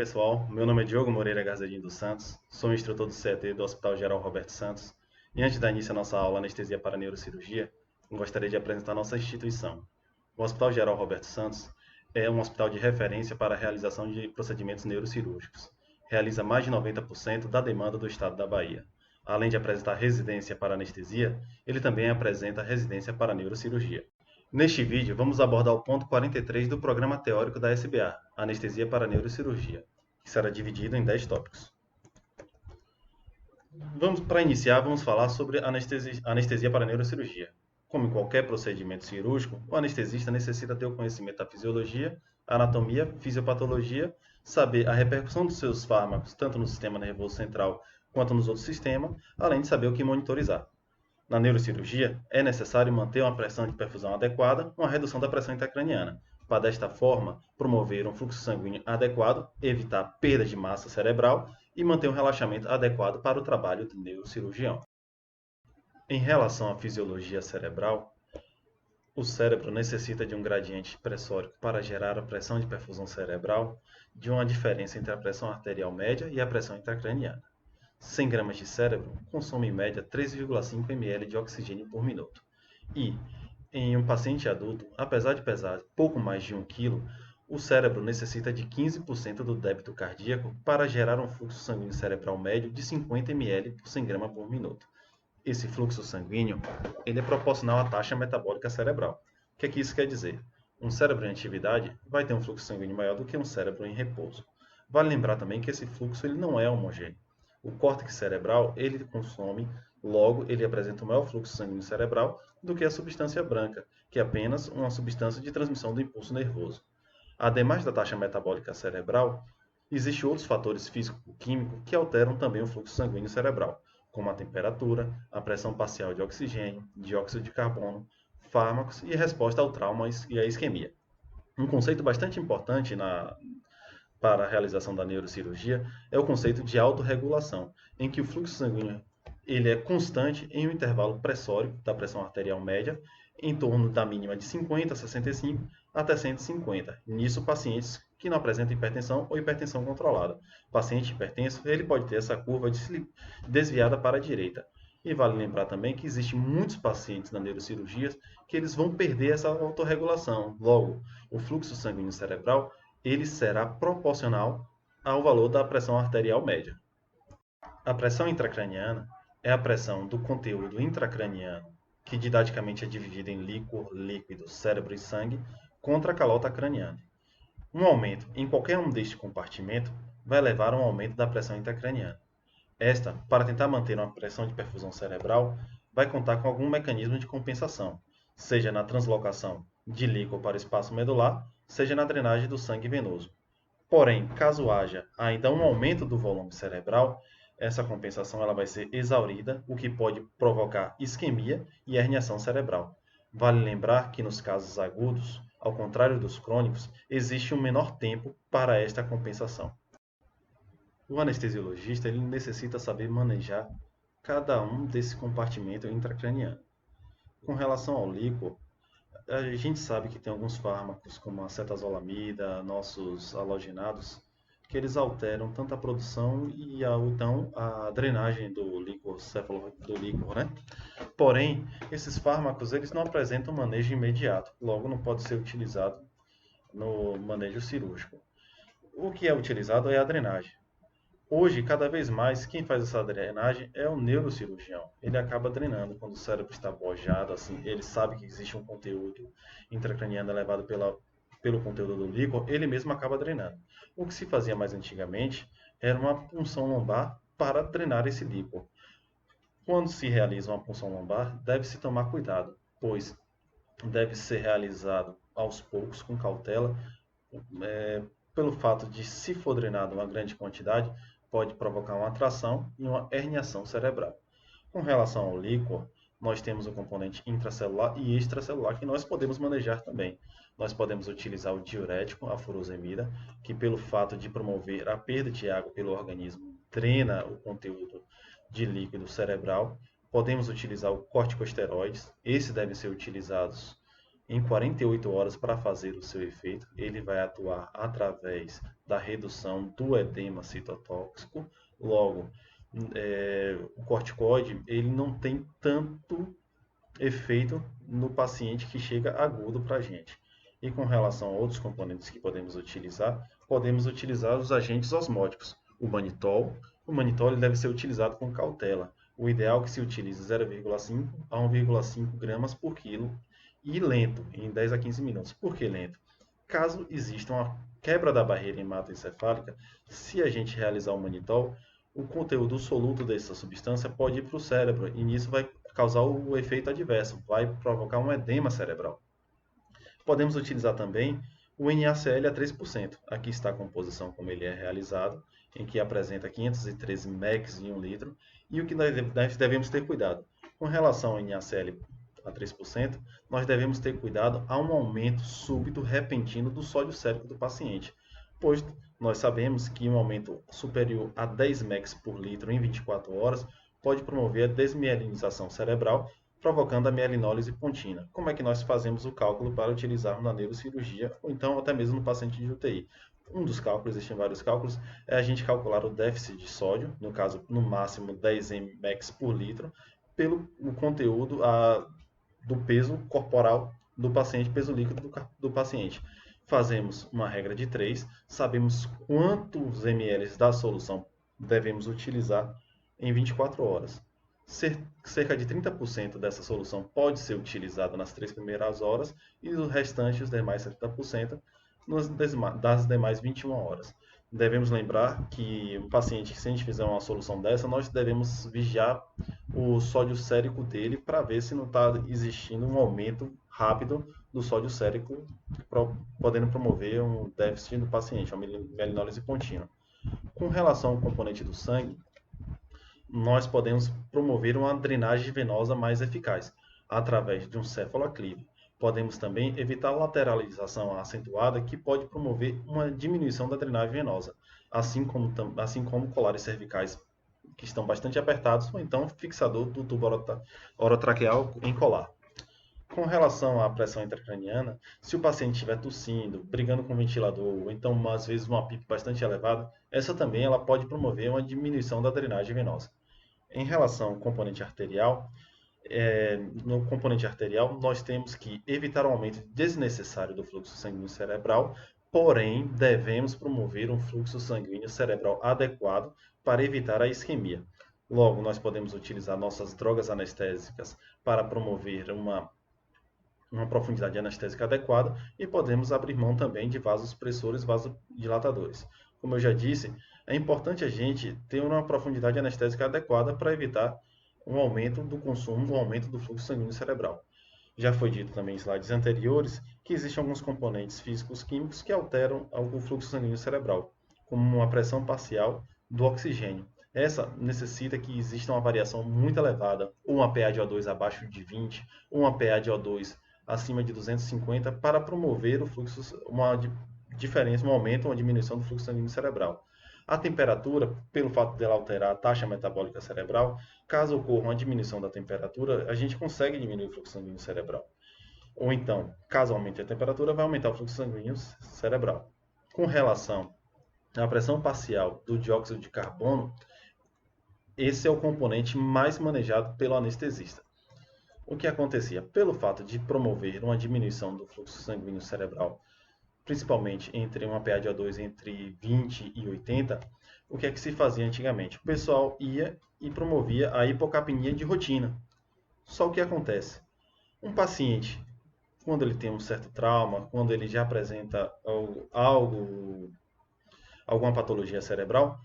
pessoal, meu nome é Diogo Moreira Garzedim dos Santos, sou instrutor do CET do Hospital Geral Roberto Santos e antes de dar início à nossa aula Anestesia para Neurocirurgia, gostaria de apresentar nossa instituição. O Hospital Geral Roberto Santos é um hospital de referência para a realização de procedimentos neurocirúrgicos. Realiza mais de 90% da demanda do estado da Bahia. Além de apresentar residência para anestesia, ele também apresenta residência para neurocirurgia. Neste vídeo, vamos abordar o ponto 43 do programa teórico da SBA, Anestesia para Neurocirurgia, que será dividido em 10 tópicos. Para iniciar, vamos falar sobre anestesia para neurocirurgia. Como em qualquer procedimento cirúrgico, o anestesista necessita ter o conhecimento da fisiologia, anatomia, fisiopatologia, saber a repercussão dos seus fármacos, tanto no sistema nervoso central quanto nos outros sistemas, além de saber o que monitorizar. Na neurocirurgia, é necessário manter uma pressão de perfusão adequada, uma redução da pressão intracraniana, para desta forma promover um fluxo sanguíneo adequado, evitar perda de massa cerebral e manter um relaxamento adequado para o trabalho do neurocirurgião. Em relação à fisiologia cerebral, o cérebro necessita de um gradiente pressórico para gerar a pressão de perfusão cerebral, de uma diferença entre a pressão arterial média e a pressão intracraniana. 100 gramas de cérebro consome em média 3,5 ml de oxigênio por minuto. E, em um paciente adulto, apesar de pesar pouco mais de 1 kg, o cérebro necessita de 15% do débito cardíaco para gerar um fluxo sanguíneo cerebral médio de 50 ml por 100 gramas por minuto. Esse fluxo sanguíneo ele é proporcional à taxa metabólica cerebral. O que isso quer dizer? Um cérebro em atividade vai ter um fluxo sanguíneo maior do que um cérebro em repouso. Vale lembrar também que esse fluxo ele não é homogêneo. O córtex cerebral, ele consome, logo, ele apresenta um maior fluxo sanguíneo cerebral do que a substância branca, que é apenas uma substância de transmissão do impulso nervoso. Ademais da taxa metabólica cerebral, existem outros fatores físico-químicos que alteram também o fluxo sanguíneo cerebral, como a temperatura, a pressão parcial de oxigênio, dióxido de carbono, fármacos e a resposta ao trauma e à isquemia. Um conceito bastante importante para a realização da neurocirurgia é o conceito de autorregulação, em que o fluxo sanguíneo ele é constante em um intervalo pressórico da pressão arterial média, em torno da mínima de 50 a 65 até 150. Nisso, pacientes que não apresentam hipertensão ou hipertensão controlada. O paciente hipertenso ele pode ter essa curva desviada para a direita. E vale lembrar também que existem muitos pacientes na neurocirurgia que eles vão perder essa autorregulação. Logo, o fluxo sanguíneo cerebral ele será proporcional ao valor da pressão arterial média. A pressão intracraniana é a pressão do conteúdo intracraniano, que didaticamente é dividida em líquor, líquido, cérebro e sangue, contra a calota craniana. Um aumento em qualquer um destes compartimentos vai levar a um aumento da pressão intracraniana. Esta, para tentar manter uma pressão de perfusão cerebral, vai contar com algum mecanismo de compensação, seja na translocação de líquor para o espaço medular, seja na drenagem do sangue venoso. Porém, caso haja ainda um aumento do volume cerebral, essa compensação ela vai ser exaurida, o que pode provocar isquemia e herniação cerebral. Vale lembrar que nos casos agudos, ao contrário dos crônicos, existe um menor tempo para esta compensação. O anestesiologista ele necessita saber manejar cada um desses compartimentos intracranianos. Com relação ao líquor, a gente sabe que tem alguns fármacos, como a cetazolamida, nossos halogenados, que eles alteram tanto a produção e então a drenagem do líquor né? Porém, esses fármacos eles não apresentam manejo imediato, logo não pode ser utilizado no manejo cirúrgico. O que é utilizado é a drenagem. Hoje, cada vez mais, quem faz essa drenagem é o neurocirurgião. Ele acaba drenando quando o cérebro está bojado, assim, ele sabe que existe um conteúdo intracraniano elevado pelo conteúdo do líquor, ele mesmo acaba drenando. O que se fazia mais antigamente era uma punção lombar para drenar esse líquor. Quando se realiza uma punção lombar, deve-se tomar cuidado, pois deve ser realizado aos poucos, com cautela, pelo fato de, se for drenado uma grande quantidade, pode provocar uma atração e uma herniação cerebral. Com relação ao líquor, nós temos o componente intracelular e extracelular que nós podemos manejar também. Nós podemos utilizar o diurético, a furosemida, que pelo fato de promover a perda de água pelo organismo, drena o conteúdo de líquido cerebral. Podemos utilizar o corticosteroides, esses devem ser utilizados em 48 horas para fazer o seu efeito. Ele vai atuar através da redução do edema citotóxico. Logo, o corticoide ele não tem tanto efeito no paciente que chega agudo para a gente. E com relação a outros componentes que podemos utilizar os agentes osmóticos. O manitol ele deve ser utilizado com cautela. O ideal é que se utilize 0,5 a 1,5 gramas por quilo e lento, em 10 a 15 minutos. Por que lento? Caso exista uma quebra da barreira hematoencefálica, se a gente realizar o manitol, o conteúdo soluto dessa substância pode ir para o cérebro e nisso vai causar o efeito adverso, vai provocar um edema cerebral. Podemos utilizar também o NaCl a 3%. Aqui está a composição como ele é realizado, em que apresenta 513 mEq em 1 litro. E o que nós devemos ter cuidado? Com relação ao NaCl a 3%, nós devemos ter cuidado a um aumento súbito, repentino do sódio sérico do paciente, pois nós sabemos que um aumento superior a 10 mEq por litro em 24 horas pode promover a desmielinização cerebral, provocando a mielinólise pontina. Como é que nós fazemos o cálculo para utilizarmos na neurocirurgia ou então até mesmo no paciente de UTI? Um dos cálculos, existem vários cálculos, é a gente calcular o déficit de sódio, no caso, no máximo 10 mEq por litro, pelo o conteúdo do peso corporal do paciente, peso líquido do paciente. Fazemos uma regra de 3, sabemos quantos ml da solução devemos utilizar em 24 horas. Cerca de 30% dessa solução pode ser utilizada nas 3 primeiras horas e o restante, os demais 70%, das demais 21 horas. Devemos lembrar que o paciente, se a gente fizer uma solução dessa, nós devemos vigiar o sódio sérico dele para ver se não está existindo um aumento rápido do sódio sérico, podendo promover um déficit no paciente, uma mielinólise contínua. Com relação ao componente do sangue, nós podemos promover uma drenagem venosa mais eficaz, através de um cefaloclive. Podemos também evitar a lateralização acentuada, que pode promover uma diminuição da drenagem venosa, assim como colares cervicais que estão bastante apertados, ou então fixador do tubo orotraqueal em colar. Com relação à pressão intracraniana, se o paciente estiver tossindo, brigando com o ventilador, ou então às vezes uma PIP bastante elevada, essa também ela pode promover uma diminuição da drenagem venosa. Em relação ao componente arterial, no componente arterial nós temos que evitar o aumento desnecessário do fluxo sanguíneo cerebral, porém devemos promover um fluxo sanguíneo cerebral adequado para evitar a isquemia. Logo, nós podemos utilizar nossas drogas anestésicas para promover uma profundidade anestésica adequada e podemos abrir mão também de vasopressores, vasodilatadores. Como eu já disse, é importante a gente ter uma profundidade anestésica adequada para evitar um aumento do consumo, um aumento do fluxo sanguíneo cerebral. Já foi dito também em slides anteriores que existem alguns componentes físicos químicos que alteram o fluxo sanguíneo cerebral, como uma pressão parcial do oxigênio. Essa necessita que exista uma variação muito elevada, ou uma PA de O2 abaixo de 20, ou uma PA de O2 acima de 250, para promover o fluxo, uma diferença, um aumento, uma diminuição do fluxo sanguíneo cerebral. A temperatura, pelo fato dela alterar a taxa metabólica cerebral, caso ocorra uma diminuição da temperatura, a gente consegue diminuir o fluxo sanguíneo cerebral. Ou então, caso aumente a temperatura, vai aumentar o fluxo sanguíneo cerebral. Com relação à pressão parcial do dióxido de carbono, esse é o componente mais manejado pelo anestesista. O que acontecia? Pelo fato de promover uma diminuição do fluxo sanguíneo cerebral, principalmente entre uma PA de O2 entre 20 e 80, o que é que se fazia antigamente? O pessoal ia e promovia a hipocapnia de rotina. Só o que acontece? Um paciente, quando ele tem um certo trauma, quando ele já apresenta alguma patologia cerebral,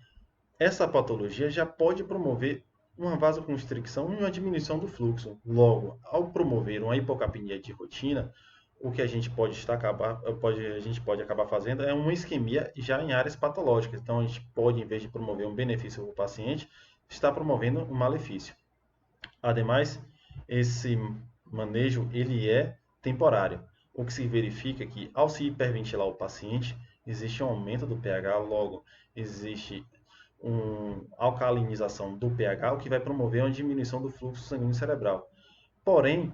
essa patologia já pode promover uma vasoconstricção e uma diminuição do fluxo. Logo, ao promover uma hipocapnia de rotina, o que a gente pode acabar fazendo é uma isquemia já em áreas patológicas. Então, a gente pode, em vez de promover um benefício para o paciente, estar promovendo um malefício. Ademais, esse manejo ele é temporário, o que se verifica que, ao se hiperventilar o paciente, existe um aumento do pH, logo existe uma alcalinização do pH, o que vai promover uma diminuição do fluxo sanguíneo cerebral. Porém,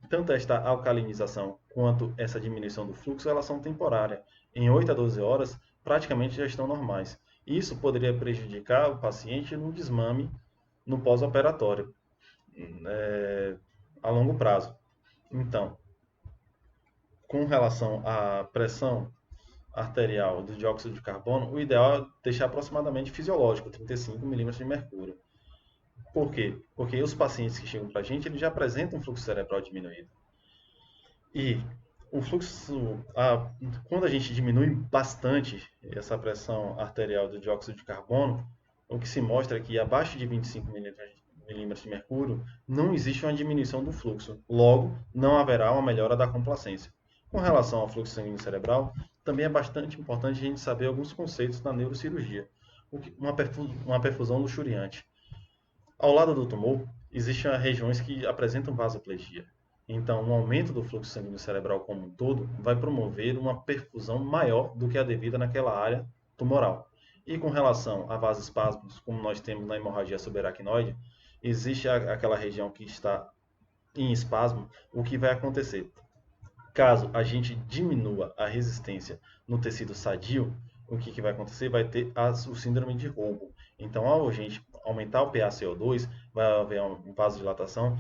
tanto esta alcalinização quanto essa diminuição do fluxo, elas são temporárias. Em 8 a 12 horas, praticamente já estão normais. Isso poderia prejudicar o paciente no desmame no pós-operatório, a longo prazo. Então, com relação à pressão arterial do dióxido de carbono, o ideal é deixar aproximadamente fisiológico, 35 milímetros de mercúrio. Por quê? Porque os pacientes que chegam para a gente, eles já apresentam um fluxo cerebral diminuído. E o fluxo, quando a gente diminui bastante essa pressão arterial do dióxido de carbono, o que se mostra é que abaixo de 25 milímetros de mercúrio não existe uma diminuição do fluxo. Logo, não haverá uma melhora da complacência. Com relação ao fluxo sanguíneo cerebral, também é bastante importante a gente saber alguns conceitos da neurocirurgia. Uma perfusão luxuriante. Ao lado do tumor, existem regiões que apresentam vasoplegia. Então, um aumento do fluxo sanguíneo cerebral como um todo vai promover uma perfusão maior do que a devida naquela área tumoral. E com relação a vasoespasmos, como nós temos na hemorragia subaracnoide, existe aquela região que está em espasmo, o que vai acontecer? Caso a gente diminua a resistência no tecido sadio, o que vai acontecer? Vai ter o síndrome de roubo. Então, ao a gente aumentar o PaCO2, vai haver uma vasodilatação,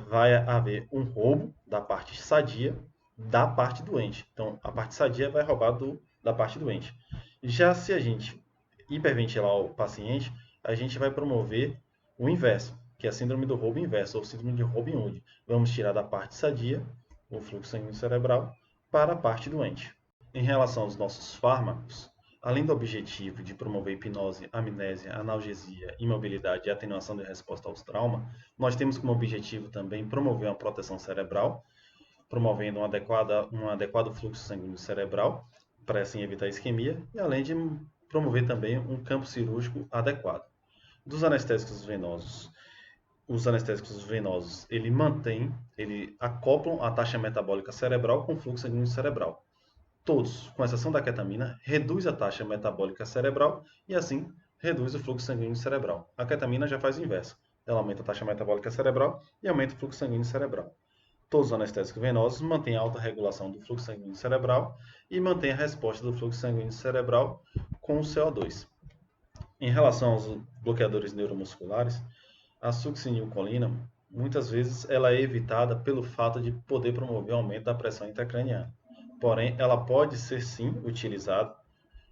vai haver um roubo da parte sadia da parte doente. Então, a parte sadia vai roubar da parte doente. Já se a gente hiperventilar o paciente, a gente vai promover o inverso, que é a síndrome do roubo inverso, ou síndrome de Robin Hood. Vamos tirar da parte sadia o fluxo sanguíneo cerebral para a parte doente. Em relação aos nossos fármacos, além do objetivo de promover hipnose, amnésia, analgesia, imobilidade e atenuação de resposta aos traumas, nós temos como objetivo também promover uma proteção cerebral, promovendo um adequado fluxo sanguíneo cerebral, para assim evitar isquemia, e além de promover também um campo cirúrgico adequado. Dos anestésicos venosos, os anestésicos venosos, ele acoplam a taxa metabólica cerebral com o fluxo sanguíneo cerebral. Todos, com exceção da ketamina, reduz a taxa metabólica cerebral e assim reduz o fluxo sanguíneo cerebral. A ketamina já faz o inverso. Ela aumenta a taxa metabólica cerebral e aumenta o fluxo sanguíneo cerebral. Todos os anestésicos venosos mantêm a alta regulação do fluxo sanguíneo cerebral e mantêm a resposta do fluxo sanguíneo cerebral com o CO2. Em relação aos bloqueadores neuromusculares, a succinilcolina, muitas vezes, ela é evitada pelo fato de poder promover o aumento da pressão intracraniana. Porém, ela pode ser sim utilizada,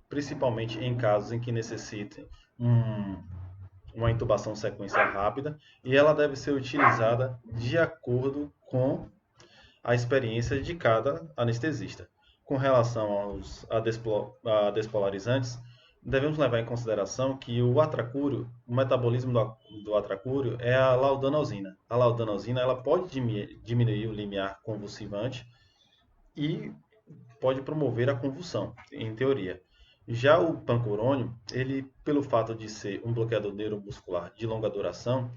principalmente em casos em que necessitem uma intubação sequência rápida, e ela deve ser utilizada de acordo com a experiência de cada anestesista. Com relação a despolarizantes, devemos levar em consideração que o metabolismo do atracúrio é a laudanosina. A laudanosina ela pode diminuir o limiar convulsivante e pode promover a convulsão, em teoria. Já o pancurônio, ele, pelo fato de ser um bloqueador neuromuscular de longa duração,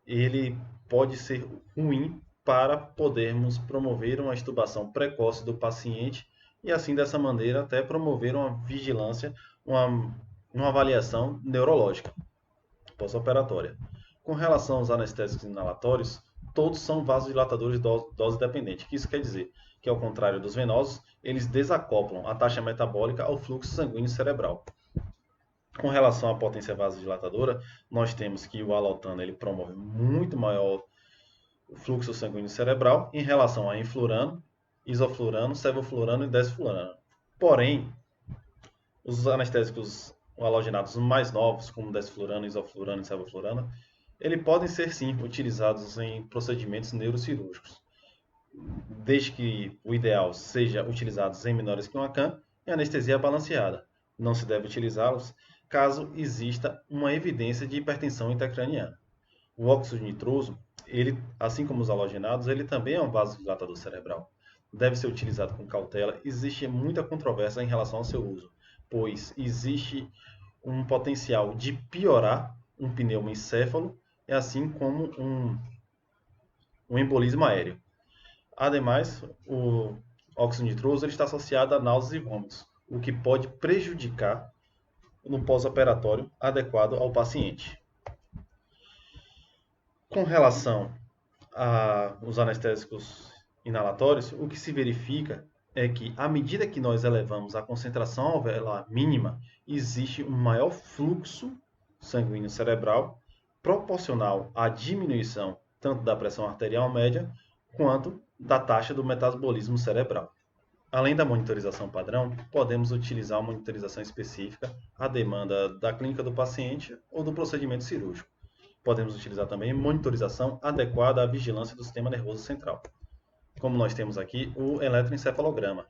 ele pode ser ruim para podermos promover uma extubação precoce do paciente e assim dessa maneira até promover uma vigilância, uma avaliação neurológica pós-operatória. Com relação aos anestésicos inalatórios, todos são vasodilatadores dose dependente. O que isso quer dizer? Que ao contrário dos venosos, eles desacoplam a taxa metabólica ao fluxo sanguíneo cerebral. Com relação à potência vasodilatadora, nós temos que o alotano ele promove muito maior fluxo sanguíneo cerebral em relação a enflurano, isoflurano, sevoflurano e desflurano. Porém, os anestésicos halogenados mais novos, como desflurano, isoflurano e sevoflurano, eles podem ser sim utilizados em procedimentos neurocirúrgicos, desde que o ideal seja utilizados em menores que 1 can e anestesia balanceada. Não se deve utilizá-los caso exista uma evidência de hipertensão intracraniana. O óxido nitroso, ele, assim como os halogenados, ele também é um vasodilatador cerebral. Deve ser utilizado com cautela. Existe muita controvérsia em relação ao seu uso, pois existe um potencial de piorar um pneumoencéfalo, assim como um embolismo aéreo. Ademais, o óxido nitroso ele está associado a náuseas e vômitos, o que pode prejudicar no pós-operatório adequado ao paciente. Com relação aos anestésicos inalatórios, o que se verifica é que, à medida que nós elevamos a concentração alveolar mínima, existe um maior fluxo sanguíneo cerebral proporcional à diminuição tanto da pressão arterial média quanto da taxa do metabolismo cerebral. Além da monitorização padrão, podemos utilizar uma monitorização específica à demanda da clínica do paciente ou do procedimento cirúrgico. Podemos utilizar também monitorização adequada à vigilância do sistema nervoso central. Como nós temos aqui o eletroencefalograma.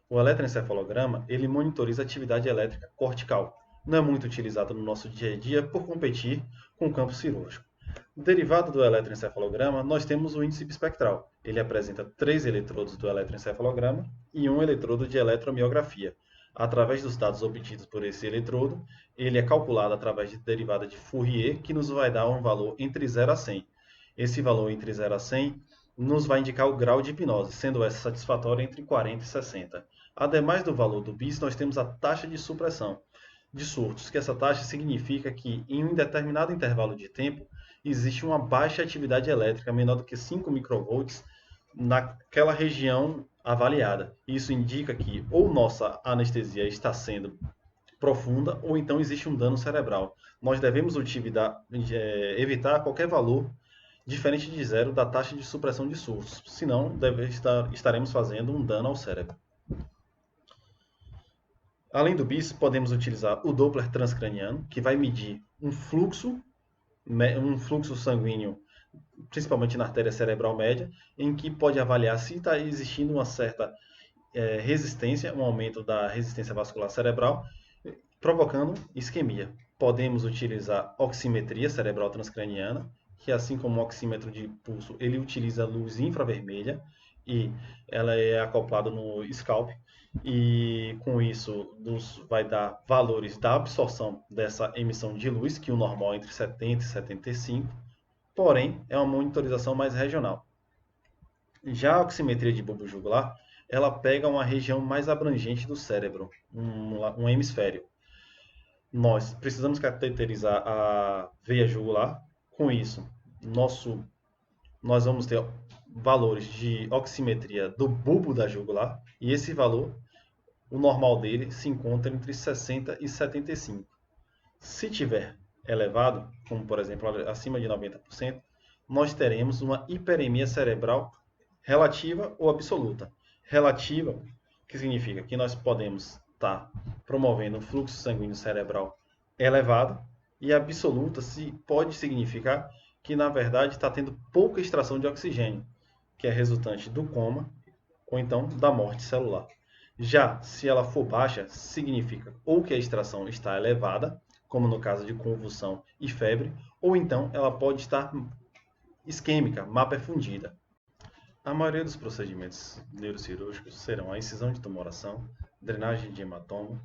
O eletroencefalograma, ele monitoriza a atividade elétrica cortical. Não é muito utilizado no nosso dia a dia por competir com o campo cirúrgico. Derivado do eletroencefalograma, nós temos o índice bispectral. Ele apresenta 3 eletrodos do eletroencefalograma e um eletrodo de eletromiografia. Através dos dados obtidos por esse eletrodo, ele é calculado através de derivada de Fourier, que nos vai dar um valor entre 0 a 100. Esse valor entre 0 a 100 nos vai indicar o grau de hipnose, sendo essa satisfatória entre 40 e 60. Ademais do valor do BIS, nós temos a taxa de supressão de surtos, que essa taxa significa que em um determinado intervalo de tempo existe uma baixa atividade elétrica menor do que 5 microvolts naquela região avaliada. Isso indica que ou nossa anestesia está sendo profunda ou então existe um dano cerebral. Nós devemos evitar qualquer valor diferente de zero da taxa de supressão de surtos, senão estaremos fazendo um dano ao cérebro. Além do BIS, podemos utilizar o Doppler transcraniano, que vai medir um fluxo sanguíneo, principalmente na artéria cerebral média, em que pode avaliar se está existindo uma certa resistência, um aumento da resistência vascular cerebral, provocando isquemia. Podemos utilizar oximetria cerebral transcraniana, que assim como o oxímetro de pulso, ele utiliza luz infravermelha e ela é acoplada no scalp, e com isso nos vai dar valores da absorção dessa emissão de luz, que o normal é entre 70 e 75, porém é uma monitorização mais regional. Já a oximetria de bulbo jugular, ela pega uma região mais abrangente do cérebro, um hemisfério. Nós precisamos cateterizar a veia jugular. Com isso, nós vamos ter valores de oximetria do bulbo da jugular, e esse valor, o normal dele, se encontra entre 60 e 75. Se tiver elevado, como por exemplo acima de 90%, nós teremos uma hiperemia cerebral relativa ou absoluta. Relativa, que significa que nós podemos estar promovendo um fluxo sanguíneo cerebral elevado, e absoluta pode significar que na verdade está tendo pouca extração de oxigênio, que é resultante do coma ou então da morte celular. Já se ela for baixa, significa ou que a extração está elevada, como no caso de convulsão e febre, ou então ela pode estar isquêmica, má perfundida. A maioria dos procedimentos neurocirúrgicos serão a incisão de tumoração, drenagem de hematoma,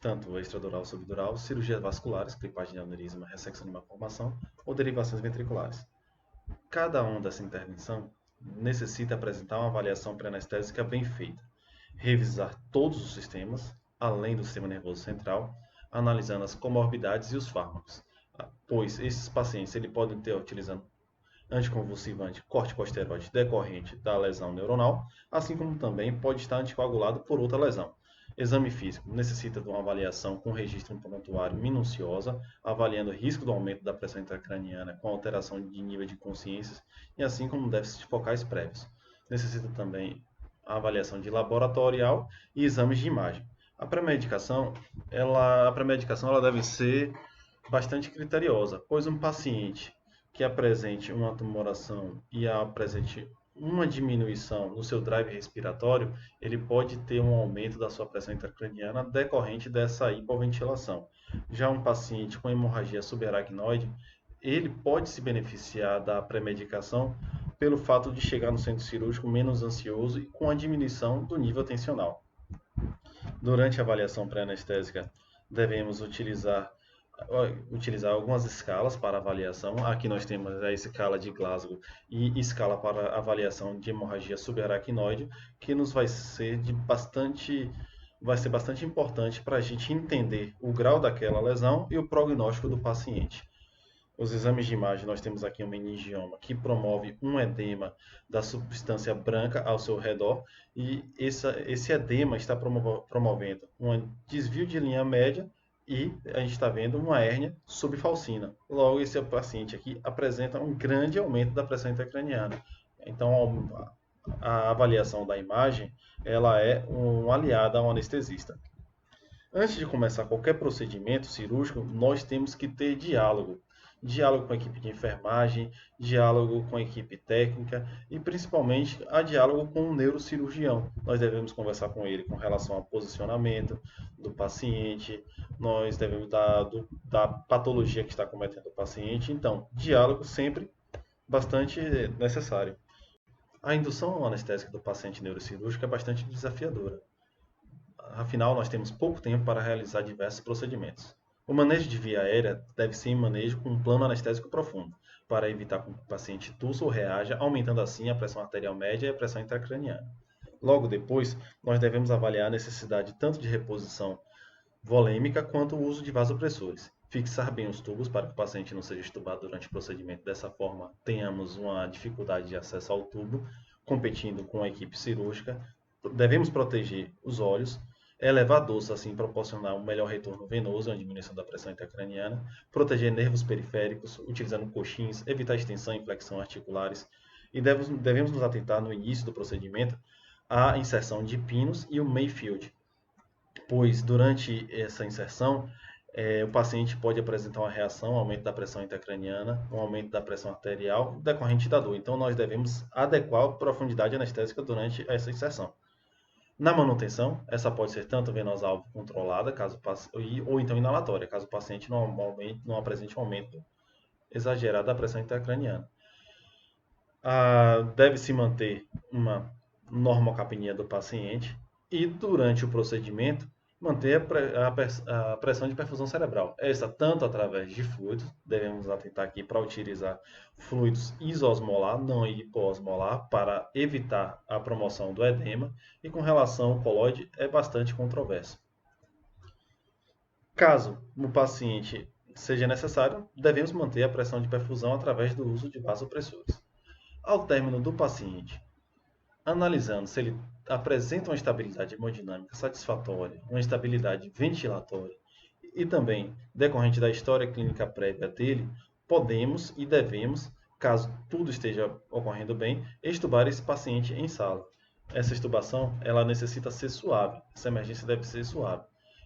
tanto extradural ou subdural, cirurgias vasculares, clipagem de aneurisma, ressecção de malformação ou derivações ventriculares. Cada uma dessa intervenção necessita apresentar uma avaliação pré-anestésica bem feita, revisar todos os sistemas, além do sistema nervoso central, analisando as comorbidades e os fármacos, pois esses pacientes podem ter utilizando anticonvulsivante, corticosteroide decorrente da lesão neuronal, assim como também pode estar anticoagulado por outra lesão. Exame físico necessita de uma avaliação com registro em prontuário minuciosa, avaliando o risco do aumento da pressão intracraniana com alteração de nível de consciência e assim como déficits focais prévios. Necessita também a avaliação de laboratorial e exames de imagem. A pré-medicação ela deve ser bastante criteriosa, pois um paciente que apresente uma tumoração e apresente uma diminuição no seu drive respiratório, ele pode ter um aumento da sua pressão intracraniana decorrente dessa hipoventilação. Já um paciente com hemorragia subaracnoide, ele pode se beneficiar da pré-medicação pelo fato de chegar no centro cirúrgico menos ansioso e com a diminuição do nível tensional. Durante a avaliação pré-anestésica, devemos utilizar algumas escalas para avaliação. Aqui nós temos a escala de Glasgow e escala para avaliação de hemorragia subaracnoide, que vai ser bastante importante para a gente entender o grau daquela lesão e o prognóstico do paciente. Os exames de imagem, nós temos aqui um meningioma que promove um edema da substância branca ao seu redor e esse edema está promovendo um desvio de linha média e a gente está vendo uma hérnia subfalcina. Logo, esse paciente aqui apresenta um grande aumento da pressão intracraniana. Então, a avaliação da imagem ela é um aliado ao anestesista. Antes de começar qualquer procedimento cirúrgico, nós temos que ter diálogo. Diálogo com a equipe de enfermagem, diálogo com a equipe técnica e principalmente a diálogo com o neurocirurgião. Nós devemos conversar com ele com relação ao posicionamento do paciente, nós devemos da patologia que está cometendo o paciente. Então, diálogo sempre bastante necessário. A indução anestésica do paciente neurocirúrgico é bastante desafiadora. Afinal, nós temos pouco tempo para realizar diversos procedimentos. O manejo de via aérea deve ser em manejo com um plano anestésico profundo, para evitar que o paciente tussa ou reaja, aumentando assim a pressão arterial média e a pressão intracraniana. Logo depois, nós devemos avaliar a necessidade tanto de reposição volêmica quanto o uso de vasopressores. Fixar bem os tubos para que o paciente não seja estubado durante o procedimento. Dessa forma, tenhamos uma dificuldade de acesso ao tubo, competindo com a equipe cirúrgica. Devemos proteger os olhos, elevar a doça, assim proporcionar um melhor retorno venoso e uma diminuição da pressão intracraniana, proteger nervos periféricos, utilizando coxins, evitar extensão e flexão articulares, e devemos nos atentar no início do procedimento à inserção de pinos e o Mayfield, pois durante essa inserção o paciente pode apresentar uma reação, um aumento da pressão intracraniana, um aumento da pressão arterial decorrente da dor. Então, nós devemos adequar a profundidade anestésica durante essa inserção. Na manutenção, essa pode ser tanto venosa-alvo controlada, ou então inalatória, caso o paciente não apresente um aumento exagerado da pressão intracraniana. Deve-se manter uma normocapnia do paciente e, durante o procedimento, manter a pressão de perfusão cerebral. Essa tanto através de fluidos, devemos atentar aqui para utilizar fluidos isoosmolar, não hipoosmolar, para evitar a promoção do edema, e com relação ao coloide é bastante controverso. Caso no paciente seja necessário, devemos manter a pressão de perfusão através do uso de vasopressores. Ao término do paciente, analisando se ele apresenta uma estabilidade hemodinâmica satisfatória, uma estabilidade ventilatória e também decorrente da história clínica prévia dele, podemos e devemos, caso tudo esteja ocorrendo bem, extubar esse paciente em sala. Essa extubação ela necessita ser suave, essa emergência deve ser suave,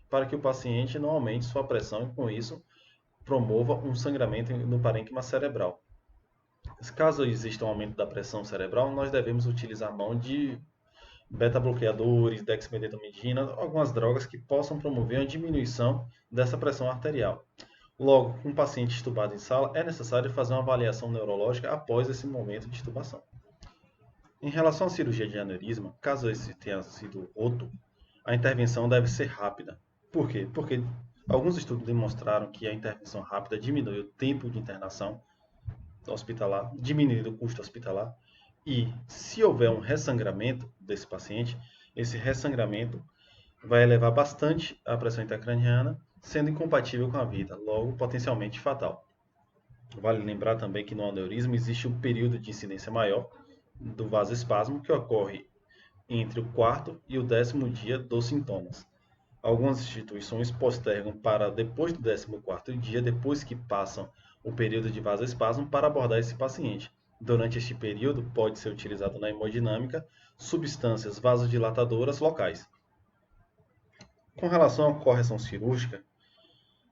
para que o paciente não aumente sua pressão e com isso promova um sangramento no parênquima cerebral. Caso exista um aumento da pressão cerebral, nós devemos utilizar a mão de beta-bloqueadores, dexmedetomidina, algumas drogas que possam promover a diminuição dessa pressão arterial. Logo, com um paciente estubado em sala, é necessário fazer uma avaliação neurológica após esse momento de estubação. Em relação à cirurgia de aneurisma, caso esse tenha sido roto, a intervenção deve ser rápida. Por quê? Porque alguns estudos demonstraram que a intervenção rápida diminui o tempo de internação hospitalar, diminuindo o custo hospitalar, e se houver um ressangramento desse paciente, esse ressangramento vai elevar bastante a pressão intracraniana, sendo incompatível com a vida, logo potencialmente fatal. Vale lembrar também que no aneurisma existe um período de incidência maior do vasoespasmo que ocorre entre o quarto e o 10º dia dos sintomas. Algumas instituições postergam para depois do 14º dia, depois que passam o período de vasoespasmo, para abordar esse paciente. Durante este período, pode ser utilizado na hemodinâmica substâncias vasodilatadoras locais. Com relação à correção cirúrgica,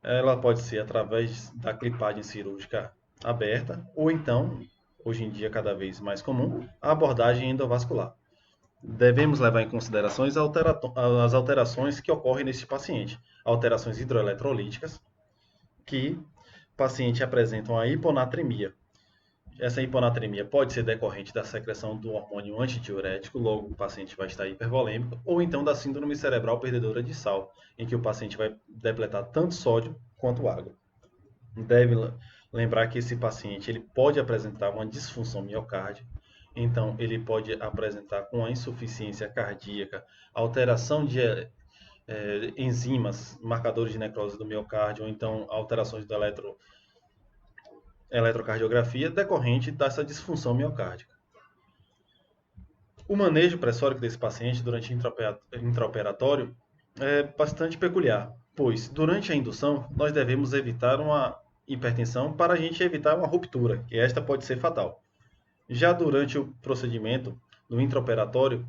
ela pode ser através da clipagem cirúrgica aberta, ou então, hoje em dia cada vez mais comum, a abordagem endovascular. Devemos levar em consideração as alterações que ocorrem neste paciente. Alterações hidroeletrolíticas, que o paciente apresenta uma hiponatremia. Essa hiponatremia pode ser decorrente da secreção do hormônio antidiurético, logo o paciente vai estar hipervolêmico, ou então da síndrome cerebral perdedora de sal, em que o paciente vai depletar tanto sódio quanto água. Deve lembrar que esse paciente ele pode apresentar uma disfunção miocárdica, então ele pode apresentar com a insuficiência cardíaca, alteração de enzimas, marcadores de necrose do miocárdio, ou então alterações do eletrocardiografia decorrente dessa disfunção miocárdica. O manejo pressórico desse paciente durante intraoperatório é bastante peculiar, pois durante a indução nós devemos evitar uma hipertensão para a gente evitar uma ruptura, que esta pode ser fatal. Já durante o procedimento no intraoperatório,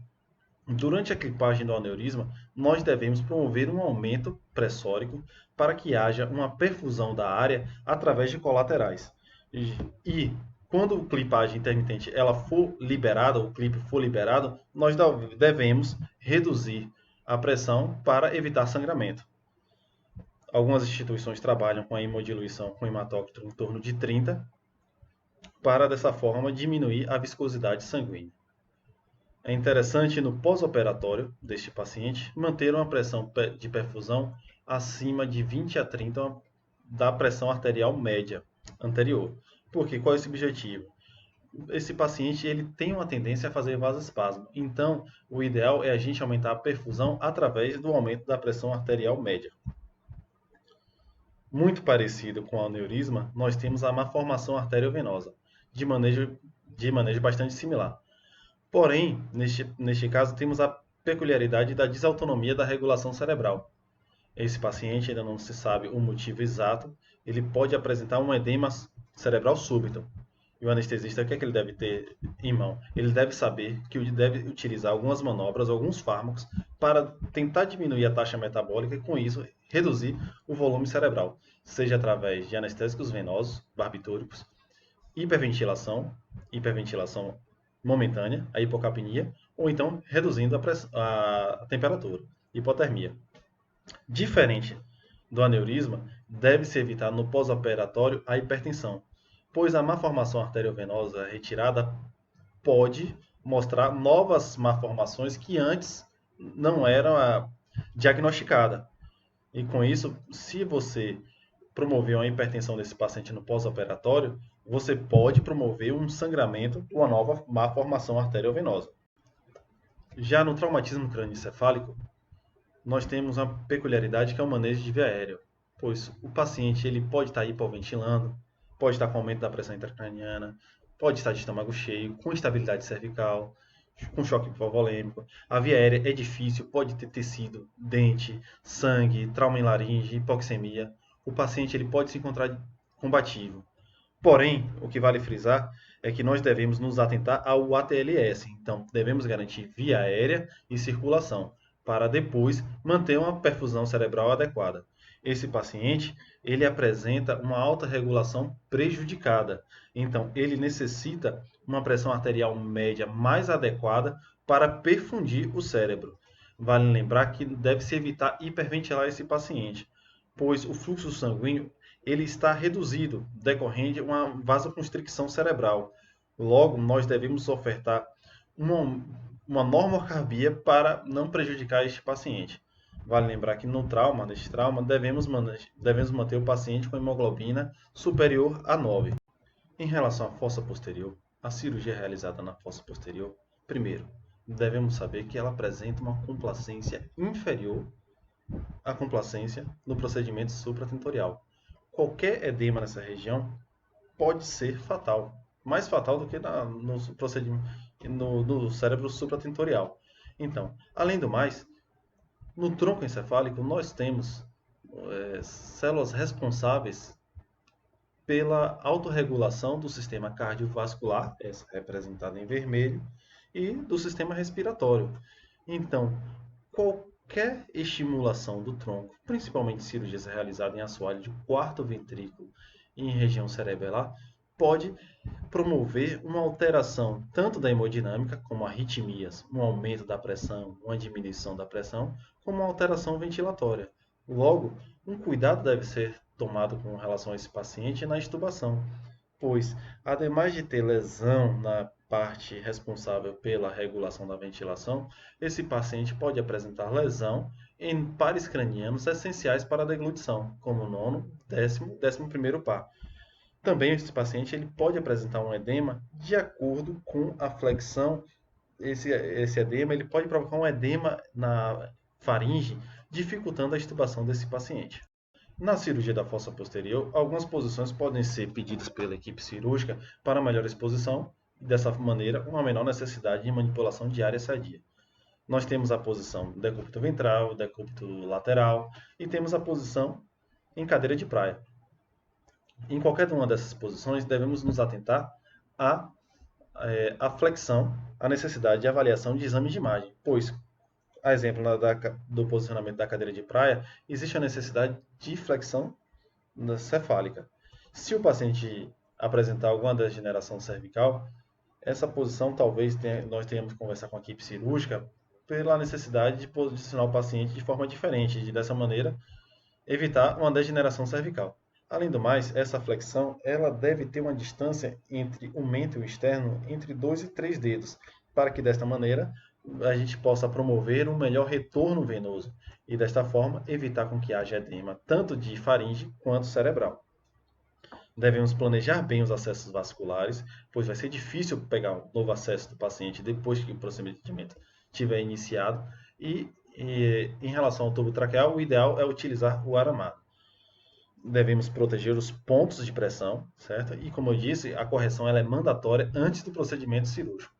durante a clipagem do aneurisma, nós devemos promover um aumento pressórico para que haja uma perfusão da área através de colaterais. E quando a clipagem intermitente ela for liberada, o clipe for liberado, nós devemos reduzir a pressão para evitar sangramento. Algumas instituições trabalham com a hemodiluição com hematócrito em torno de 30, para dessa forma diminuir a viscosidade sanguínea. É interessante no pós-operatório deste paciente manter uma pressão de perfusão acima de 20 a 30 da pressão arterial média anterior. Porque qual é esse objetivo? Esse paciente ele tem uma tendência a fazer vasoespasmo. Então, o ideal é a gente aumentar a perfusão através do aumento da pressão arterial média. Muito parecido com o aneurisma, nós temos a malformação arteriovenosa, de manejo bastante similar. Porém, neste caso, temos a peculiaridade da desautonomia da regulação cerebral. Esse paciente ainda não se sabe o motivo exato, ele pode apresentar um edema cerebral súbito. E o anestesista, o que é que ele deve ter em mão? Ele deve saber que ele deve utilizar algumas manobras, alguns fármacos, para tentar diminuir a taxa metabólica e, com isso, reduzir o volume cerebral, seja através de anestésicos venosos, barbitúricos, hiperventilação momentânea, a hipocapnia, ou então reduzindo a temperatura, hipotermia. Diferente do aneurisma, deve-se evitar no pós-operatório a hipertensão, pois a malformação arteriovenosa retirada pode mostrar novas malformações que antes não eram diagnosticadas. E com isso, se você promover uma hipertensão desse paciente no pós-operatório, você pode promover um sangramento ou uma nova malformação arteriovenosa. Já no traumatismo crânioencefálico, nós temos uma peculiaridade que é o manejo de via aérea, pois o paciente ele pode estar hipoventilando, pode estar com aumento da pressão intracraniana, pode estar de estômago cheio, com instabilidade cervical, com choque hipovolêmico. A via aérea é difícil, pode ter tecido, dente, sangue, trauma em laringe, hipoxemia. O paciente ele pode se encontrar combativo. Porém, o que vale frisar é que nós devemos nos atentar ao ATLS. Então, devemos garantir via aérea e circulação, para depois manter uma perfusão cerebral adequada. Esse paciente, ele apresenta uma alta regulação prejudicada. Então, ele necessita uma pressão arterial média mais adequada para perfundir o cérebro. Vale lembrar que deve-se evitar hiperventilar esse paciente, pois o fluxo sanguíneo ele está reduzido, decorrente de uma vasoconstricção cerebral. Logo, nós devemos ofertar uma normocarbia para não prejudicar este paciente. Vale lembrar que neste trauma, devemos manter o paciente com hemoglobina superior a 9. Em relação à fossa posterior, a cirurgia realizada na fossa posterior, primeiro, devemos saber que ela apresenta uma complacência inferior à complacência no procedimento supratentorial. Qualquer edema nessa região pode ser fatal, mais fatal do que no cérebro supratentorial. Então, além do mais, no tronco encefálico nós temos células responsáveis pela autorregulação do sistema cardiovascular, essa representada em vermelho, e do sistema respiratório. Então, qualquer estimulação do tronco, principalmente cirurgias realizadas em assoalho de quarto ventrículo e em região cerebelar, pode promover uma alteração tanto da hemodinâmica, como arritmias, um aumento da pressão, uma diminuição da pressão, como uma alteração ventilatória. Logo, um cuidado deve ser tomado com relação a esse paciente na extubação, pois, ademais de ter lesão na parte responsável pela regulação da ventilação, esse paciente pode apresentar lesão em pares cranianos essenciais para a deglutição, como o nono, décimo, 11º par. Também esse paciente ele pode apresentar um edema de acordo com a flexão. Esse edema ele pode provocar um edema na faringe, dificultando a extubação desse paciente. Na cirurgia da fossa posterior, algumas posições podem ser pedidas pela equipe cirúrgica para melhor exposição e, dessa maneira, uma menor necessidade de manipulação de área sadia. Nós temos a posição decúbito ventral, decúbito lateral e temos a posição em cadeira de praia. Em qualquer uma dessas posições, devemos nos atentar à, à flexão, à necessidade de avaliação de exames de imagem, pois, a exemplo do posicionamento da cadeira de praia, existe a necessidade de flexão cefálica. Se o paciente apresentar alguma degeneração cervical, essa posição talvez nós tenhamos que conversar com a equipe cirúrgica pela necessidade de posicionar o paciente de forma diferente, de dessa maneira evitar uma degeneração cervical. Além do mais, essa flexão ela deve ter uma distância entre o mento e o externo entre 2 e 3 dedos, para que desta maneira a gente possa promover um melhor retorno venoso e desta forma evitar com que haja edema tanto de faringe quanto cerebral. Devemos planejar bem os acessos vasculares, pois vai ser difícil pegar um novo acesso do paciente depois que o procedimento tiver iniciado e em relação ao tubo traqueal, o ideal é utilizar o aramado. Devemos proteger os pontos de pressão, certo? E como eu disse, a correção ela é mandatória antes do procedimento cirúrgico.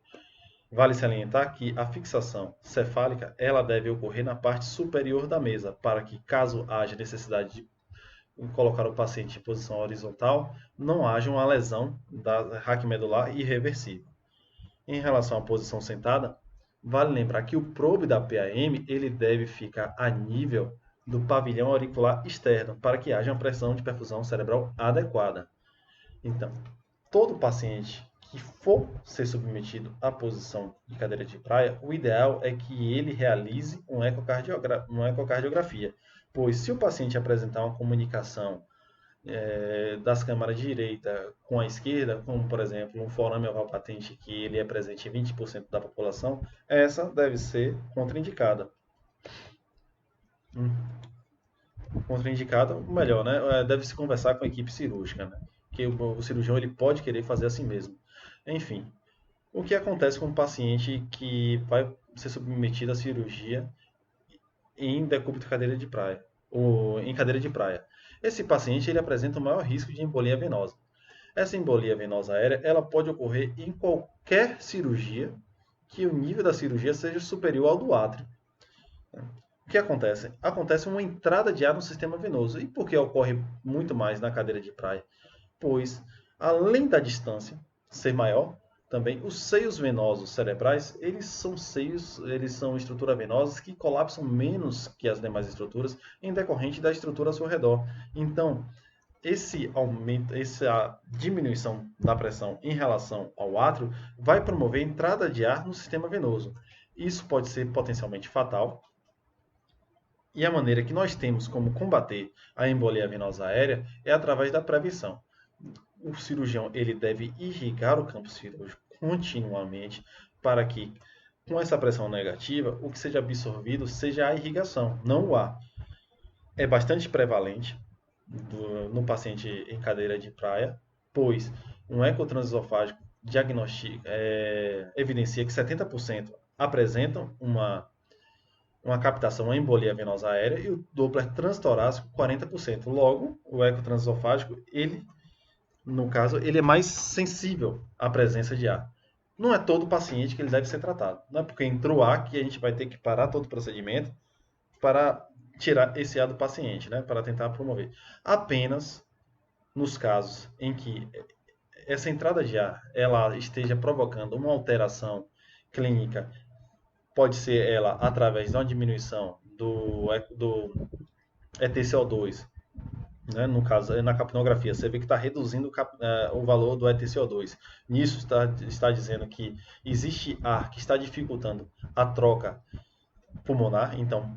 Vale salientar que a fixação cefálica ela deve ocorrer na parte superior da mesa, para que, caso haja necessidade de colocar o paciente em posição horizontal, não haja uma lesão da raquimedular irreversível. Em relação à posição sentada, vale lembrar que o probe da PAM ele deve ficar a nível do pavilhão auricular externo para que haja uma pressão de perfusão cerebral adequada. Então, todo paciente que for ser submetido à posição de cadeira de praia, o ideal é que ele realize uma ecocardiografia, pois se o paciente apresentar uma comunicação das câmaras direita com a esquerda, como por exemplo um forame oval patente que ele é presente em 20% da população, essa deve ser contraindicada. Contraindicada, melhor, né? Deve-se conversar com a equipe cirúrgica, né? Que o cirurgião ele pode querer fazer assim mesmo. Enfim, o que acontece com um paciente que vai ser submetido à cirurgia em decúbito de cadeira de praia, ou em cadeira de praia? Esse paciente ele apresenta o maior risco de embolia venosa. Essa embolia venosa aérea ela pode ocorrer em qualquer cirurgia que o nível da cirurgia seja superior ao do átrio. O que acontece? Acontece uma entrada de ar no sistema venoso. E por que ocorre muito mais na cadeira de praia? Pois, além da distância ser maior, também os seios venosos cerebrais, eles são estruturas venosas que colapsam menos que as demais estruturas em decorrente da estrutura ao seu redor. Então, esse aumento, essa diminuição da pressão em relação ao átrio vai promover a entrada de ar no sistema venoso. Isso pode ser potencialmente fatal. E a maneira que nós temos como combater a embolia venosa aérea é através da prevenção. O cirurgião ele deve irrigar o campo cirúrgico continuamente para que, com essa pressão negativa, o que seja absorvido seja a irrigação, não o ar. É bastante prevalente no paciente em cadeira de praia, pois um ecotransesofágico evidencia que 70% apresentam uma captação, uma embolia venosa aérea, e o Doppler transtorácico 40%. Logo, o ecotransesofágico, no caso, ele é mais sensível à presença de ar. Não é todo paciente que ele deve ser tratado. Não é porque entrou ar que a gente vai ter que parar todo o procedimento para tirar esse ar do paciente, né? Para tentar promover. Apenas nos casos em que essa entrada de ar ela esteja provocando uma alteração clínica, pode ser ela através de uma diminuição do ETCO2, né? No caso, na capnografia, você vê que está reduzindo o valor do ETCO2. Nisso está dizendo que existe ar que está dificultando a troca pulmonar, então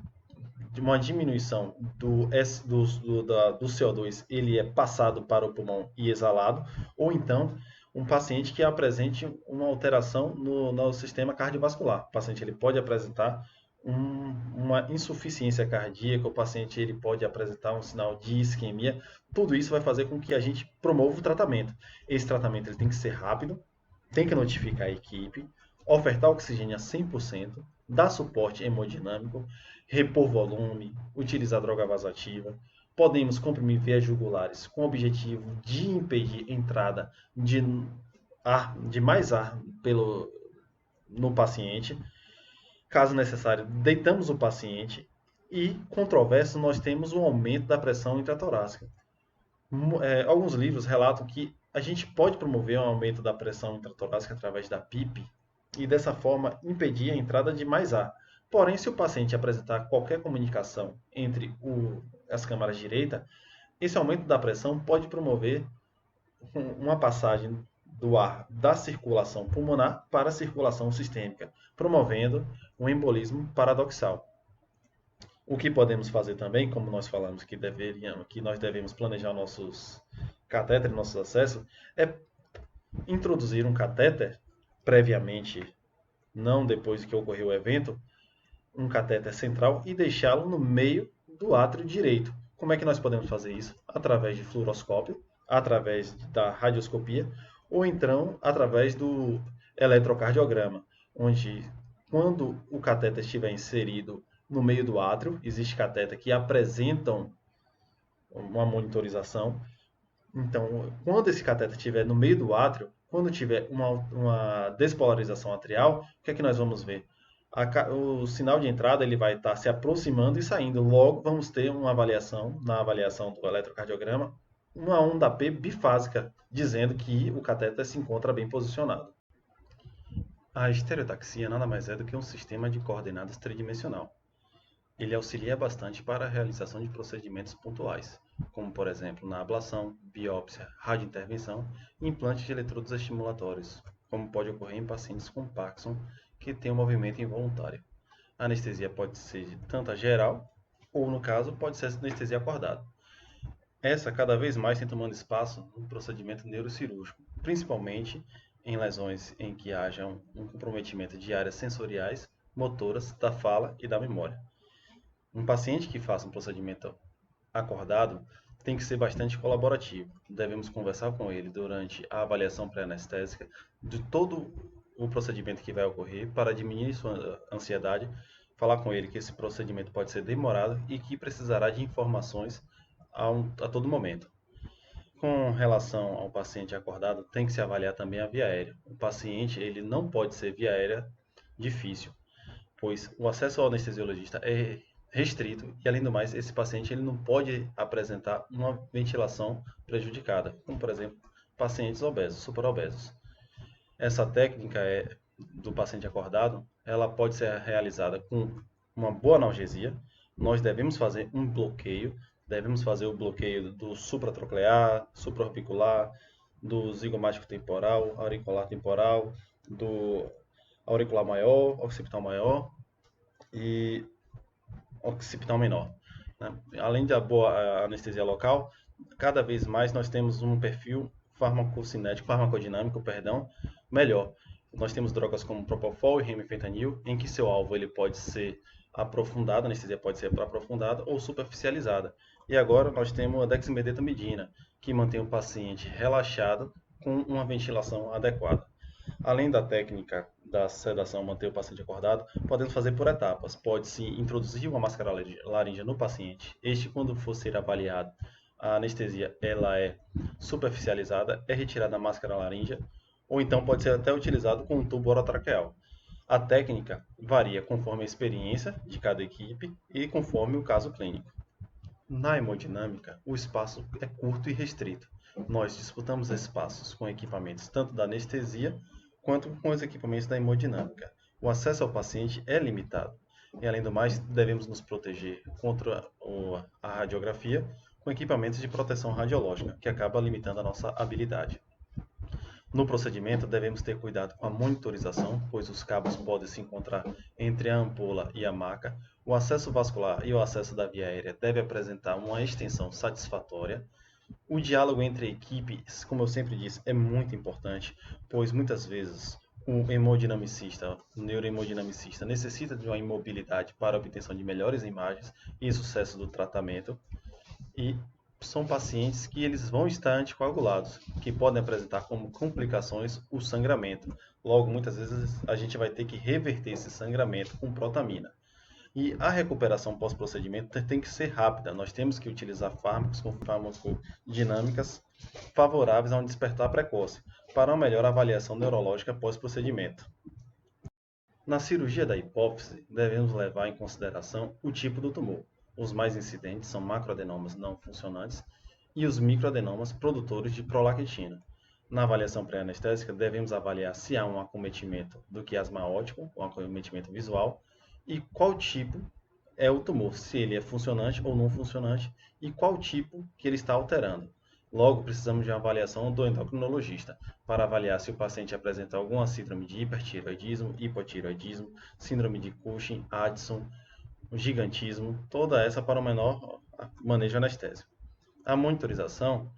uma diminuição do CO2 ele é passado para o pulmão e exalado, ou então um paciente que apresente uma alteração no sistema cardiovascular. O paciente ele pode apresentar uma insuficiência cardíaca, o paciente ele pode apresentar um sinal de isquemia. Tudo isso vai fazer com que a gente promova o tratamento. Esse tratamento ele tem que ser rápido, tem que notificar a equipe, ofertar oxigênio a 100%, dar suporte hemodinâmico, repor volume, utilizar droga vasoativa, Podemos comprimir veias jugulares com o objetivo de impedir entrada de mais ar no paciente. Caso necessário, deitamos o paciente e, controverso, nós temos um aumento da pressão intratorácica. Alguns livros relatam que a gente pode promover um aumento da pressão intratorácica através da PIP e, dessa forma, impedir a entrada de mais ar. Porém, se o paciente apresentar qualquer comunicação entre as câmaras direita, esse aumento da pressão pode promover uma passagem do ar da circulação pulmonar para a circulação sistêmica, promovendo um embolismo paradoxal. O que podemos fazer também, como nós falamos que nós devemos planejar nossos catéteres, nossos acessos, é introduzir um catéter previamente, não depois que ocorreu o evento, um catéter central e deixá-lo no meio do átrio direito. Como é que nós podemos fazer isso? Através de fluoroscópio, através da radioscopia, ou então através do eletrocardiograma, onde quando o catéter estiver inserido no meio do átrio, existe catéter que apresentam uma monitorização. Então, quando esse catéter estiver no meio do átrio, quando tiver uma despolarização atrial, o que é que nós vamos ver? O sinal de entrada ele vai estar se aproximando e saindo. Logo, vamos ter uma avaliação, na avaliação do eletrocardiograma, uma onda P bifásica, dizendo que o catéter se encontra bem posicionado. A estereotaxia nada mais é do que um sistema de coordenadas tridimensional. Ele auxilia bastante para a realização de procedimentos pontuais, como por exemplo na ablação, biópsia, radiointervenção e implante de eletrodos estimulatórios, como pode ocorrer em pacientes com Parkinson que têm um movimento involuntário. A anestesia pode ser tanto a geral, ou no caso, pode ser anestesia acordada. Essa cada vez mais tem tomando espaço no procedimento neurocirúrgico, principalmente em lesões em que haja um comprometimento de áreas sensoriais, motoras, da fala e da memória. Um paciente que faça um procedimento acordado tem que ser bastante colaborativo. Devemos conversar com ele durante a avaliação pré-anestésica de todo o procedimento que vai ocorrer para diminuir sua ansiedade, falar com ele que esse procedimento pode ser demorado e que precisará de informações a todo momento. Com relação ao paciente acordado, tem que se avaliar também a via aérea. O paciente ele não pode ser via aérea difícil, pois o acesso ao anestesiologista é restrito e, além do mais, esse paciente ele não pode apresentar uma ventilação prejudicada, como, por exemplo, pacientes obesos, superobesos. Essa técnica do paciente acordado, ela pode ser realizada com uma boa analgesia. Nós devemos fazer um bloqueio, devemos fazer o bloqueio do supratroclear, supraorbicular, do zigomático temporal, auricular temporal, do auricular maior, occipital maior e occipital menor. Além da boa anestesia local, cada vez mais nós temos um perfil farmacodinâmico, melhor. Nós temos drogas como Propofol e Remifentanil, em que seu alvo ele pode ser aprofundado, a anestesia pode ser aprofundada ou superficializada. E agora nós temos a dexmedetomidina, que mantém o paciente relaxado com uma ventilação adequada. Além da técnica da sedação manter o paciente acordado, podemos fazer por etapas. Pode-se introduzir uma máscara laríngea no paciente. Quando for ser avaliado, a anestesia ela é superficializada, é retirada a máscara laríngea, ou então pode ser até utilizado com um tubo orotraqueal. A técnica varia conforme a experiência de cada equipe e conforme o caso clínico. Na hemodinâmica, o espaço é curto e restrito. Nós disputamos espaços com equipamentos tanto da anestesia quanto com os equipamentos da hemodinâmica. O acesso ao paciente é limitado. E, além do mais, devemos nos proteger contra a radiografia com equipamentos de proteção radiológica, que acaba limitando a nossa habilidade. No procedimento, devemos ter cuidado com a monitorização, pois os cabos podem se encontrar entre a ampola e a maca. O acesso vascular e o acesso da via aérea devem apresentar uma extensão satisfatória. O diálogo entre equipes, como eu sempre disse, é muito importante, pois muitas vezes o hemodinamicista, o neurohemodinamicista, necessita de uma imobilidade para a obtenção de melhores imagens e sucesso do tratamento. E são pacientes que eles vão estar anticoagulados, que podem apresentar como complicações o sangramento. Logo, muitas vezes a gente vai ter que reverter esse sangramento com protamina. E a recuperação pós-procedimento tem que ser rápida. Nós temos que utilizar fármacos com farmacodinâmicas favoráveis a um despertar precoce, para uma melhor avaliação neurológica pós-procedimento. Na cirurgia da hipófise, devemos levar em consideração o tipo do tumor. Os mais incidentes são macroadenomas não funcionantes e os microadenomas produtores de prolactina. Na avaliação pré-anestésica, devemos avaliar se há um acometimento do quiasma óptico, um acometimento visual, e qual tipo é o tumor, se ele é funcionante ou não funcionante, e qual tipo que ele está alterando. Logo, precisamos de uma avaliação do endocrinologista para avaliar se o paciente apresenta alguma síndrome de hipertireoidismo, hipotireoidismo, síndrome de Cushing, Addison, gigantismo, toda essa para o menor manejo anestésico. A monitorização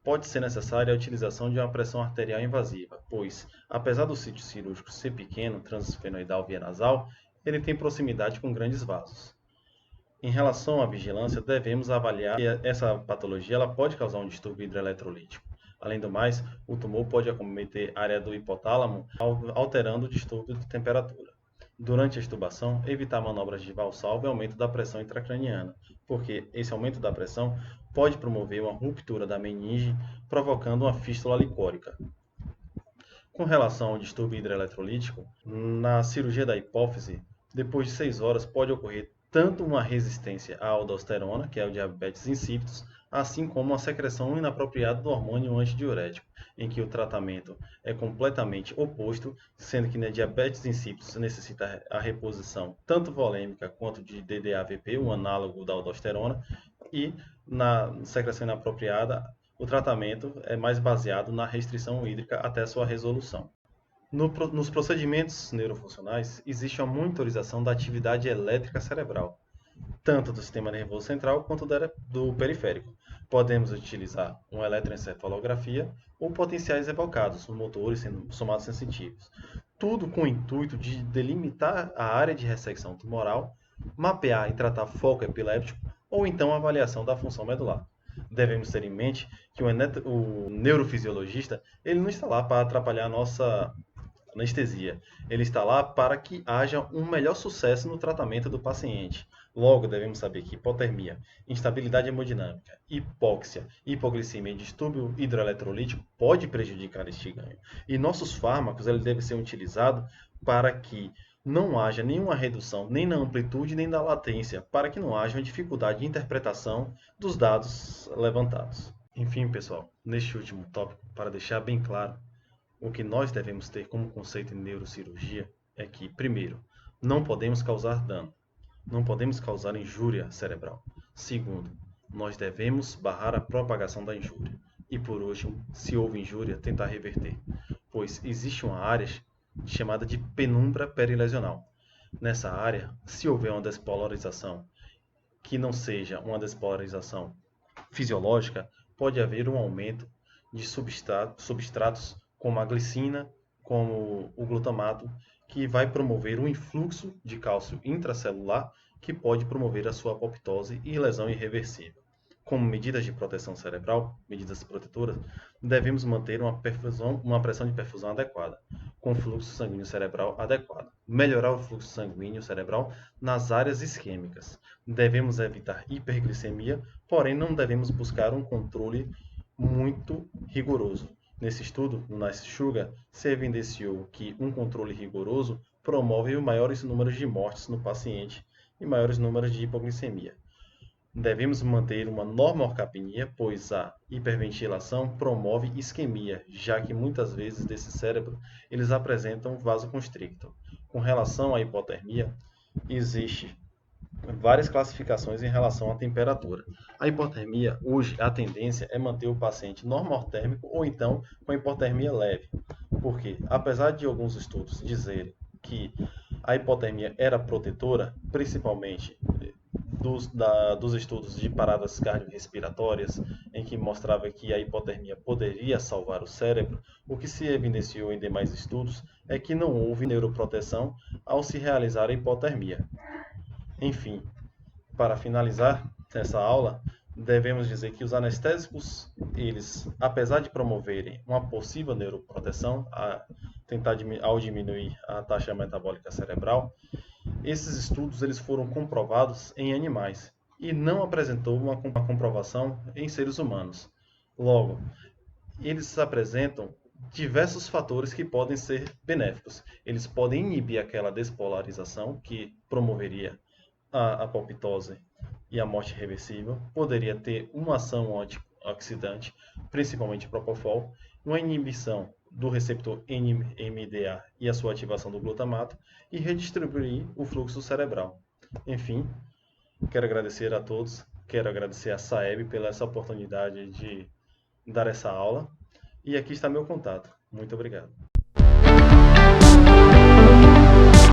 pode ser necessária a utilização de uma pressão arterial invasiva, pois, apesar do sítio cirúrgico ser pequeno, transesfenoidal via nasal, ele tem proximidade com grandes vasos. Em relação à vigilância, devemos avaliar que essa patologia ela pode causar um distúrbio hidroeletrolítico. Além do mais, o tumor pode acometer a área do hipotálamo, alterando o distúrbio de temperatura. Durante a extubação, evitar manobras de valsalva e aumento da pressão intracraniana, porque esse aumento da pressão pode promover uma ruptura da meninge, provocando uma fístula licórica. Com relação ao distúrbio hidroeletrolítico, na cirurgia da hipófise, depois de 6 horas pode ocorrer tanto uma resistência à aldosterona, que é o diabetes insípidos, assim como uma secreção inapropriada do hormônio antidiurético, em que o tratamento é completamente oposto, sendo que na diabetes insípidos necessita a reposição tanto volêmica quanto de DDAVP, um análogo da aldosterona, e na secreção inapropriada o tratamento é mais baseado na restrição hídrica até sua resolução. Nos procedimentos neurofuncionais, existe uma monitorização da atividade elétrica cerebral, tanto do sistema nervoso central quanto do periférico. Podemos utilizar uma eletroencefalografia ou potenciais evocados, os motores somados sensitivos. Tudo com o intuito de delimitar a área de ressecção tumoral, mapear e tratar foco epiléptico ou então avaliação da função medular. Devemos ter em mente que o neurofisiologista ele não está lá para atrapalhar a nossa anestesia. Ele está lá para que haja um melhor sucesso no tratamento do paciente. Logo, devemos saber que hipotermia, instabilidade hemodinâmica, hipóxia, hipoglicemia e distúrbio hidroeletrolítico pode prejudicar este ganho. E nossos fármacos ele deve ser utilizado para que não haja nenhuma redução nem na amplitude nem na latência, para que não haja uma dificuldade de interpretação dos dados levantados. Enfim, pessoal, neste último tópico, para deixar bem claro, o que nós devemos ter como conceito em neurocirurgia é que, primeiro, não podemos causar dano, não podemos causar injúria cerebral. Segundo, nós devemos barrar a propagação da injúria. E por último, se houve injúria, tentar reverter, pois existe uma área chamada de penumbra perilesional. Nessa área, se houver uma despolarização que não seja uma despolarização fisiológica, pode haver um aumento de substratos como a glicina, como o glutamato, que vai promover um influxo de cálcio intracelular que pode promover a sua apoptose e lesão irreversível. Como medidas de proteção cerebral, medidas protetoras, devemos manter uma pressão de perfusão adequada, com fluxo sanguíneo cerebral adequado. Melhorar o fluxo sanguíneo cerebral nas áreas isquêmicas. Devemos evitar hiperglicemia, porém não devemos buscar um controle muito rigoroso. Nesse estudo, no NICE Sugar, se evidenciou que um controle rigoroso promove maiores números de mortes no paciente e maiores números de hipoglicemia. Devemos manter uma normorcapnia, pois a hiperventilação promove isquemia, já que muitas vezes desse cérebro eles apresentam vasoconstricto. Com relação à hipotermia, existe várias classificações em relação à temperatura. A hipotermia, hoje, a tendência é manter o paciente normotérmico ou então com hipotermia leve. Porque, apesar de alguns estudos dizerem que a hipotermia era protetora, principalmente dos estudos de paradas cardiorrespiratórias, em que mostrava que a hipotermia poderia salvar o cérebro, o que se evidenciou em demais estudos é que não houve neuroproteção ao se realizar a hipotermia. Enfim, para finalizar essa aula, devemos dizer que os anestésicos, eles, apesar de promoverem uma possível neuroproteção, ao diminuir a taxa metabólica cerebral, Esses estudos eles foram comprovados em animais e não apresentou uma comprovação em seres humanos. Logo, eles apresentam diversos fatores que podem ser benéficos. Eles podem inibir aquela despolarização que promoveria a apoptose e a morte reversível, poderia ter uma ação antioxidante, principalmente Propofol, uma inibição do receptor NMDA e a sua ativação do glutamato e redistribuir o fluxo cerebral. Enfim, quero agradecer a todos, quero agradecer a Saeb pela essa oportunidade de dar essa aula e aqui está meu contato. Muito obrigado.